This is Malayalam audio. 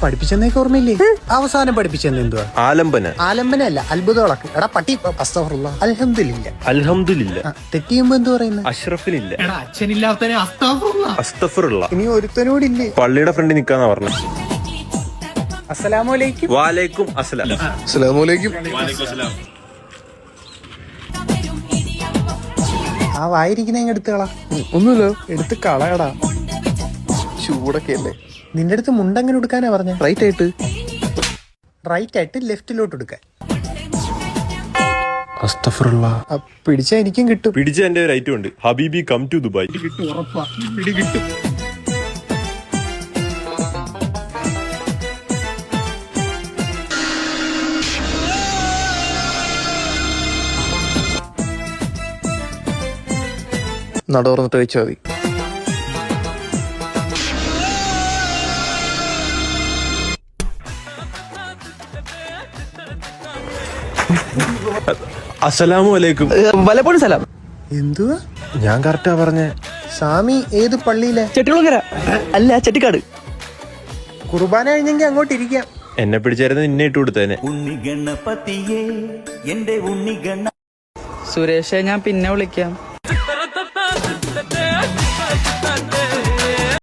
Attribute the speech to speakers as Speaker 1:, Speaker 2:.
Speaker 1: പഠിപ്പിച്ചെന്നേക്ക് ഓർമ്മയില്ലേ? അവസാനം പഠിപ്പിച്ചെന്ന് എന്തുവാ? ആലംബനല്ല, അത്ഭുതങ്ങളൊക്കെ. എടാ പട്ടി അസ്തഗ്ഫിറുല്ലാ, അൽഹംദുലില്ലാ. തെറ്റിയുമ്പോ എന്ത് പറയുന്നത്?
Speaker 2: അഷ്റഫിനില്ല.
Speaker 3: അച്ഛനില്ലാത്തവനെ
Speaker 2: അസ്തഗ്ഫിറുല്ലാ.
Speaker 1: ഇനി ഒരുത്തനോടില്ലേ?
Speaker 2: പള്ളിയുടെ ഫ്രണ്ട് നിക്കാന്നാ പറഞ്ഞു.
Speaker 1: അസ്സലാമലൈക്കും.
Speaker 2: വാലൈക്കും അസ്സലാം.
Speaker 4: അസ്സലാമലൈക്കും.
Speaker 1: ആ വായിരിക്കുന്ന എടുത്ത് കളാ.
Speaker 4: ഒന്നുമില്ല, എടുത്ത് കളയടാ. ചൂടൊക്കെ അല്ലേ.
Speaker 1: നിന്റെ അടുത്ത് മുണ്ടെങ്ങനെ എടുക്കാനാ പറഞ്ഞ?
Speaker 4: റൈറ്റ്
Speaker 1: ആയിട്ട് ലെഫ്റ്റിലോട്ട് എടുക്കാൻ.
Speaker 4: അസ്തഗ്ഫിറുല്ലാ.
Speaker 1: പിടിച്ചാ എനിക്കും കിട്ടും.
Speaker 2: പിടിച്ച എന്റെ ഒരു ഐറ്റം ഉണ്ട്. ഹബീബി കം ടു ദുബായ്.
Speaker 4: നട തുറന്നിട്ട് വെച്ചാൽ മതി.
Speaker 2: അസ്സലാമു അലൈക്കും.
Speaker 4: വലപ്പോഴും സലാം.
Speaker 1: എന്തുവാ
Speaker 2: ഞാൻ കറക്റ്റാ പറഞ്ഞേ.
Speaker 1: സാമി ഏത് പള്ളിയിലെ?
Speaker 4: ചെട്ടികുളങ്ങര അല്ല, ചെട്ടിക്കാട്.
Speaker 1: കുർബാന കഴിഞ്ഞെങ്കിൽ അങ്ങോട്ട് ഇരിക്കാം.
Speaker 2: എന്നെ പിടിച്ചായിരുന്നു നിന്നെ ഇട്ട് കൊടുത്തേനെ.
Speaker 5: ഉണ്ണി ഗണപതിയേ എന്റെ ഉണ്ണി ഗണ.
Speaker 6: സുരേഷെ, ഞാൻ പിന്നെ വിളിക്കാം.